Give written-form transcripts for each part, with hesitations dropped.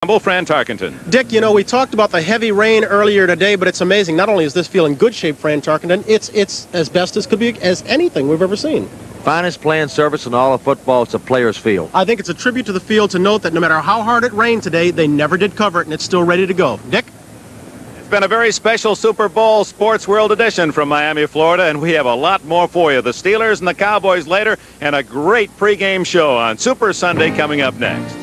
Fran Tarkenton. Dick, you know, we talked about the heavy rain earlier today, but it's amazing. Not only is this field in good shape, Fran Tarkenton, it's as best as could be as anything we've ever seen. Finest playing surface in all of football. It's a player's field. I think it's a tribute to the field to note that no matter how hard it rained today, they never did cover it, and it's still ready to go. Dick? It's been a very special Super Bowl Sports World edition from Miami, Florida, and we have a lot more for you. The Steelers and the Cowboys later, and a great pregame show on Super Sunday coming up next.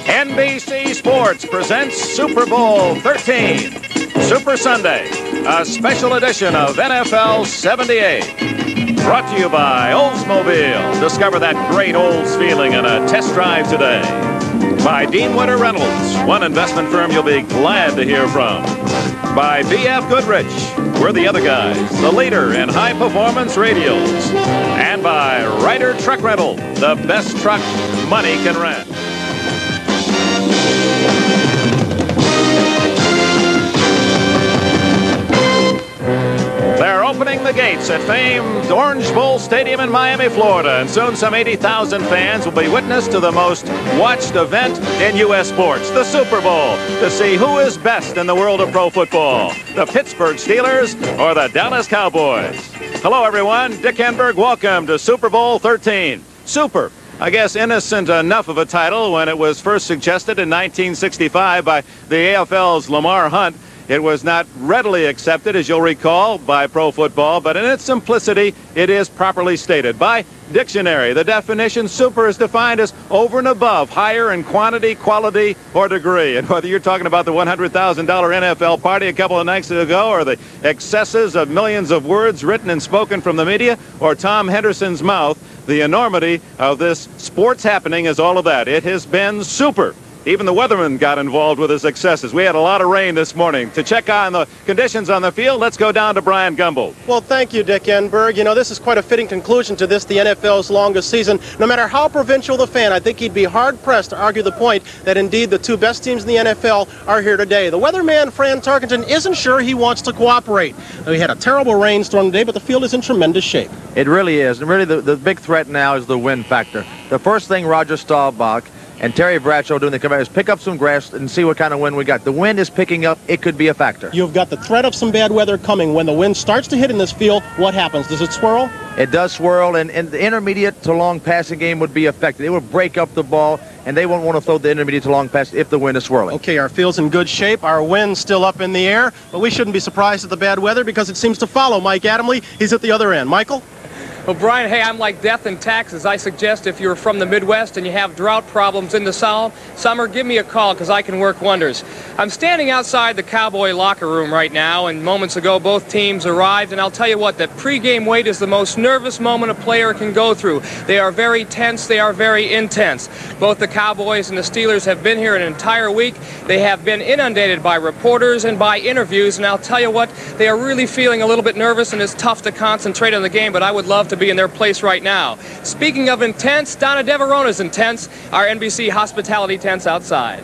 NBC Sports presents Super Bowl XIII, Super Sunday, a special edition of NFL 78. Brought to you by Oldsmobile. Discover that great Olds feeling in a test drive today. By Dean Winter Reynolds, one investment firm you'll be glad to hear from. By B.F. Goodrich, we're the other guys, the leader in high-performance radials. And by Ryder Truck Rental, the best truck money can rent. They're opening the gates at famed Orange Bowl Stadium in Miami, Florida, and soon some 80,000 fans will be witness to the most watched event in U.S. sports, the Super Bowl, to see who is best in the world of pro football, the Pittsburgh Steelers or the Dallas Cowboys. Hello, everyone. Dick Enberg, welcome to Super Bowl XIII. Super. I guess innocent enough of a title when it was first suggested in 1965 by the AFL's Lamar Hunt. It was not readily accepted, as you'll recall, by pro football, but in its simplicity, it is properly stated. By dictionary, the definition super is defined as over and above, higher in quantity, quality, or degree. And whether you're talking about the $100,000 NFL party a couple of nights ago, or the excesses of millions of words written and spoken from the media, or Tom Henderson's mouth, the enormity of this sports happening is all of that. It has been super. Even the weatherman got involved with his successes. We had a lot of rain this morning. To check on the conditions on the field, let's go down to Brian Gumble. Well, thank you, Dick Enberg. You know, this is quite a fitting conclusion to this, the NFL's longest season. No matter how provincial the fan, I think he'd be hard-pressed to argue the point that indeed the two best teams in the NFL are here today. The weatherman, Fran Tarkenton, isn't sure he wants to cooperate. We had a terrible rainstorm today, but the field is in tremendous shape. It really is. And really, the big threat now is the wind factor. The first thing Roger Staubach and Terry Bradshaw doing the command is pick up some grass and see what kind of wind we got. The wind is picking up. It could be a factor. You've got the threat of some bad weather coming. When the wind starts to hit in this field, what happens? Does it swirl? It does swirl, and the intermediate to long passing game would be affected. It would break up the ball, and they won't want to throw the intermediate to long pass if the wind is swirling. Okay, our field's in good shape. Our wind's still up in the air, but we shouldn't be surprised at the bad weather because it seems to follow Mike Adamle. He's at the other end. Michael? Well, Brian, hey, I'm like death and taxes. I suggest if you're from the Midwest and you have drought problems in the summer, give me a call because I can work wonders. I'm standing outside the Cowboy locker room right now, and moments ago both teams arrived, and I'll tell you what, that pregame wait is the most nervous moment a player can go through. They are very tense. They are very intense. Both the Cowboys and the Steelers have been here an entire week. They have been inundated by reporters and by interviews, and I'll tell you what, they are really feeling a little bit nervous, and it's tough to concentrate on the game, but I would love to to be in their place right now. Speaking of intense, Donna Deverona's intense, our NBC hospitality tent's outside.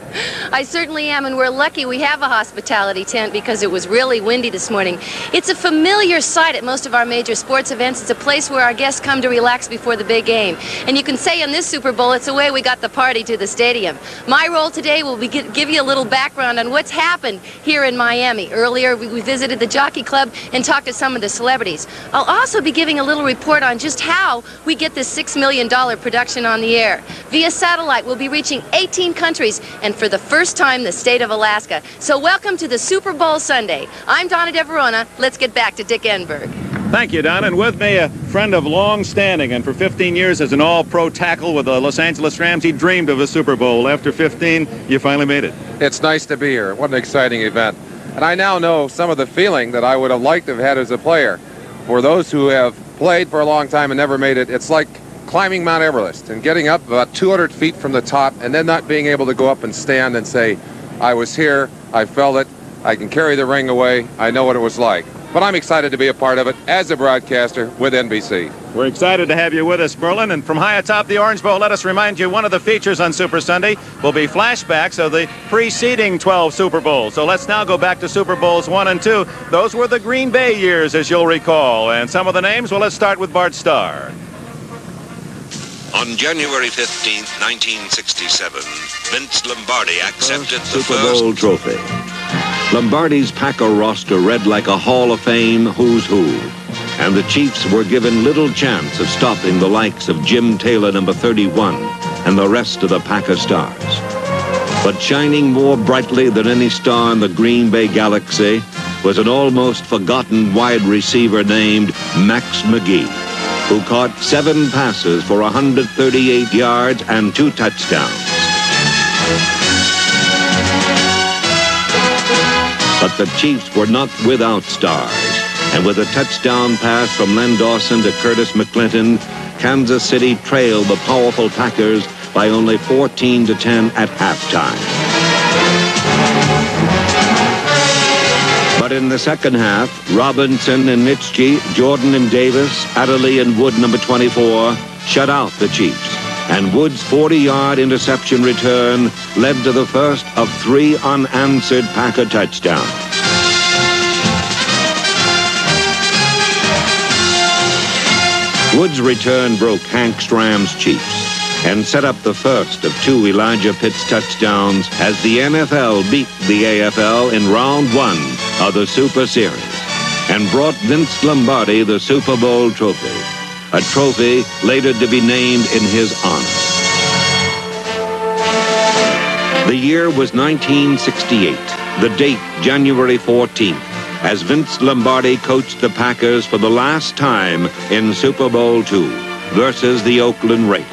I certainly am, and we're lucky we have a hospitality tent because it was really windy this morning. It's a familiar sight at most of our major sports events. It's a place where our guests come to relax before the big game. And you can say in this Super Bowl, it's the way we got the party to the stadium. My role today will be give you a little background on what's happened here in Miami. Earlier, we visited the Jockey Club and talked to some of the celebrities. I'll also be giving a little report on just how we get this $6 million production on the air. Via satellite, we'll be reaching 18 countries, and for the first time, the state of Alaska. So welcome to the Super Bowl Sunday. I'm Donna Deverona. Let's get back to Dick Enberg. Thank you, Don. And with me, a friend of long standing, and for 15 years as an all-pro tackle with the Los Angeles Rams, he dreamed of a Super Bowl. After 15, you finally made it. It's nice to be here. What an exciting event. And I now know some of the feeling that I would have liked to have had as a player. For those who have played for a long time and never made it, it's like climbing Mount Everest and getting up about 200 feet from the top and then not being able to go up and stand and say, I was here, I felt it, I can carry the ring away, I know what it was like. But I'm excited to be a part of it as a broadcaster with NBC. We're excited to have you with us, Merlin. And from high atop the Orange Bowl, let us remind you, one of the features on Super Sunday will be flashbacks of the preceding 12 Super Bowls. So let's now go back to Super Bowls 1 and 2. Those were the Green Bay years, as you'll recall. And some of the names, well, let's start with Bart Starr. On January 15th, 1967, Vince Lombardi accepted the Super Bowl trophy. Lombardi's Packer roster read like a Hall of Fame who's who, and the Chiefs were given little chance of stopping the likes of Jim Taylor, number 31, and the rest of the Packer stars. But shining more brightly than any star in the Green Bay galaxy was an almost forgotten wide receiver named Max McGee, who caught 7 passes for 138 yards and 2 touchdowns. But the Chiefs were not without stars, and with a touchdown pass from Len Dawson to Curtis McClinton, Kansas City trailed the powerful Packers by only 14-10 at halftime. But in the second half, Robinson and Nitschke, Jordan and Davis, Adderley and Wood, number 24, shut out the Chiefs. And Wood's 40-yard interception return led to the first of 3 unanswered Packer touchdowns. Wood's return broke Hank Stram's Chiefs and set up the first of 2 Elijah Pitts touchdowns as the NFL beat the AFL in round 1 of the Super Series and brought Vince Lombardi the Super Bowl trophy. A trophy later to be named in his honor. The year was 1968, the date January 14th, as Vince Lombardi coached the Packers for the last time in Super Bowl II versus the Oakland Raiders.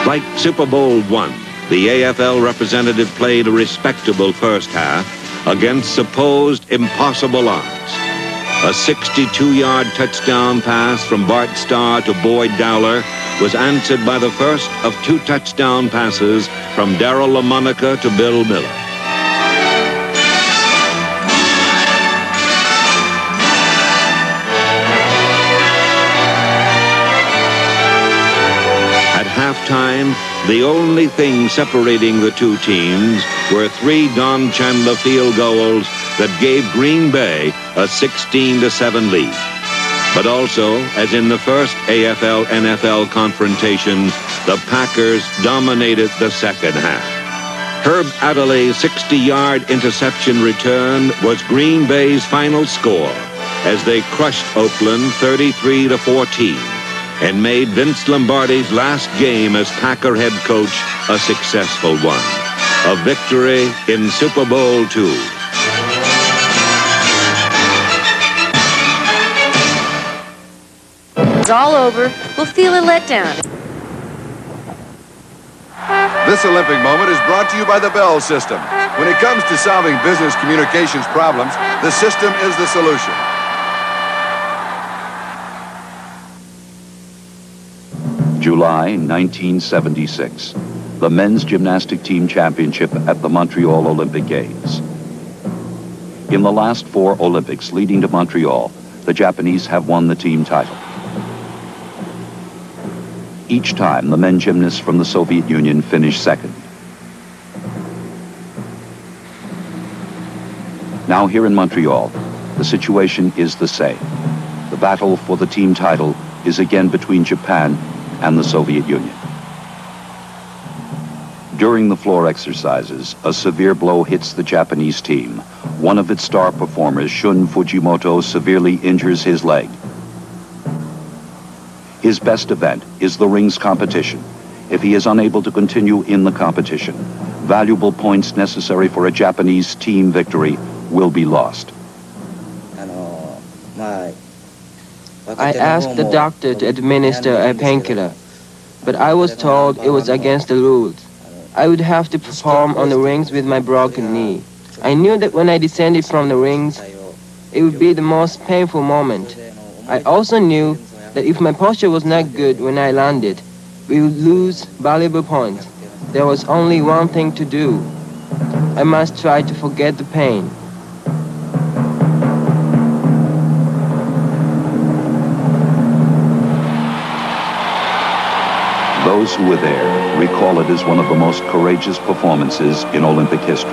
Like Super Bowl I, the AFL representative played a respectable first half against supposed impossible odds. A 62-yard touchdown pass from Bart Starr to Boyd Dowler was answered by the first of 2 touchdown passes from Darryl LaMonica to Bill Miller. At halftime, the only thing separating the 2 teams were 3 Don Chandler field goals that gave Green Bay a 16-7 lead. But also, as in the first AFL-NFL confrontation, the Packers dominated the second half. Herb Adderley's 60-yard interception return was Green Bay's final score as they crushed Oakland 33-14 and made Vince Lombardi's last game as Packer head coach a successful one. A victory in Super Bowl II. It's all over. We'll feel a letdown. This Olympic moment is brought to you by the Bell system. When it comes to solving business communications problems, the system is the solution. July 1976. The men's gymnastic team championship at the Montreal Olympic Games. In the last 4 Olympics leading to Montreal, the Japanese have won the team title. Each time, the men gymnasts from the Soviet Union finish second. Now here in Montreal, the situation is the same. The battle for the team title is again between Japan and the Soviet Union. During the floor exercises, a severe blow hits the Japanese team. One of its star performers, Shun Fujimoto, severely injures his leg. His best event is the rings competition. If he is unable to continue in the competition, valuable points necessary for a Japanese team victory will be lost. I asked the doctor to administer a painkiller, but I was told it was against the rules. I would have to perform on the rings with my broken knee. I knew that when I descended from the rings, it would be the most painful moment. I also knew that if my posture was not good when I landed, we would lose valuable points. There was only one thing to do. I must try to forget the pain. Those who were there recall it as one of the most courageous performances in Olympic history.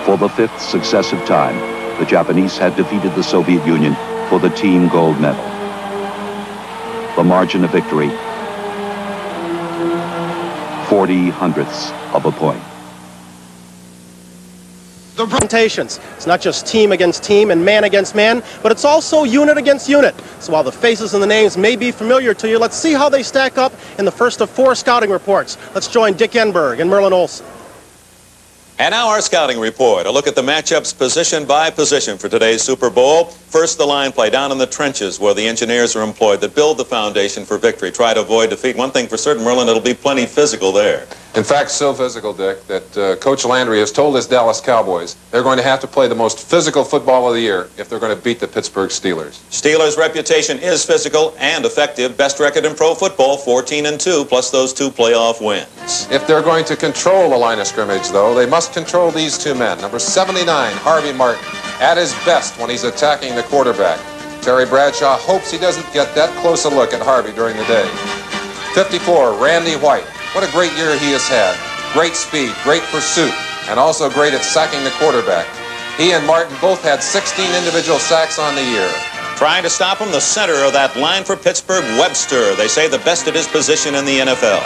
For the 5th successive time, the Japanese had defeated the Soviet Union for the team gold medal. The margin of victory, 40/100ths of a point. The presentations. It's not just team against team and man against man, but it's also unit against unit. So while the faces and the names may be familiar to you, let's see how they stack up in the first of 4 scouting reports. Let's join Dick Enberg and Merlin Olsen. And now our scouting report, a look at the matchups position by position for today's Super Bowl. First, the line play down in the trenches where the engineers are employed that build the foundation for victory. Try to avoid defeat. One thing for certain, Merlin, it'll be plenty physical there. In fact, so physical, Dick, that Coach Landry has told his Dallas Cowboys they're going to have to play the most physical football of the year if they're going to beat the Pittsburgh Steelers. Steelers' reputation is physical and effective. Best record in pro football, 14-2, plus those 2 playoff wins. If they're going to control the line of scrimmage, though, they must control these 2 men. Number 79, Harvey Martin, at his best when he's attacking the quarterback. Terry Bradshaw hopes he doesn't get that close a look at Harvey during the day. 54, Randy White. What a great year he has had. Great speed, great pursuit, and also great at sacking the quarterback. He and Martin both had 16 individual sacks on the year. Trying to stop him, the center of that line for Pittsburgh, Webster. They say the best at his position in the NFL.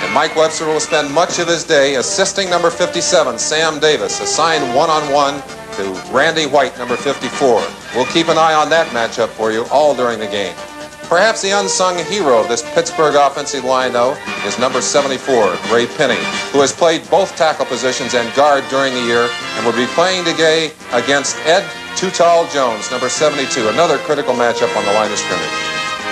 And Mike Webster will spend much of his day assisting number 57, Sam Davis, assigned one-on-one to Randy White, number 54. We'll keep an eye on that matchup for you all during the game. Perhaps the unsung hero of this Pittsburgh offensive line, though, is number 74, Ray Pinney, who has played both tackle positions and guard during the year and will be playing today against Ed Too Tall Jones, number 72, another critical matchup on the line of scrimmage.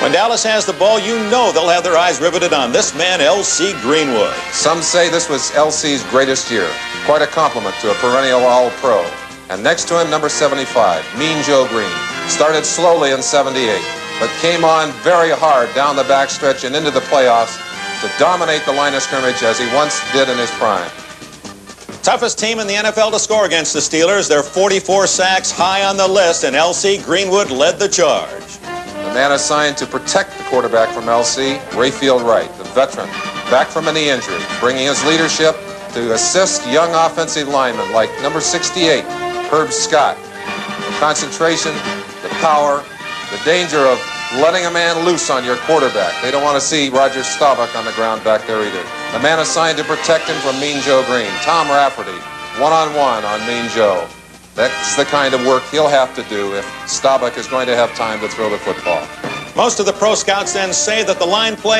When Dallas has the ball, you know they'll have their eyes riveted on this man, L.C. Greenwood. Some say this was L.C.'s greatest year. Quite a compliment to a perennial All-Pro. And next to him, number 75, Mean Joe Green. Started slowly in 78. But came on very hard down the backstretch and into the playoffs to dominate the line of scrimmage as he once did in his prime. Toughest team in the NFL to score against the Steelers. They're 44 sacks high on the list, and L.C. Greenwood led the charge. The man assigned to protect the quarterback from L.C., Rayfield Wright, the veteran, back from a knee injury, bringing his leadership to assist young offensive linemen like number 68, Herb Scott. The concentration, the power, the danger of letting a man loose on your quarterback. They don't want to see Roger Staubach on the ground back there either. The man assigned to protect him from Mean Joe Green, Tom Rafferty, one-on-one on Mean Joe. That's the kind of work he'll have to do if Staubach is going to have time to throw the football. Most of the pro scouts then say that the line play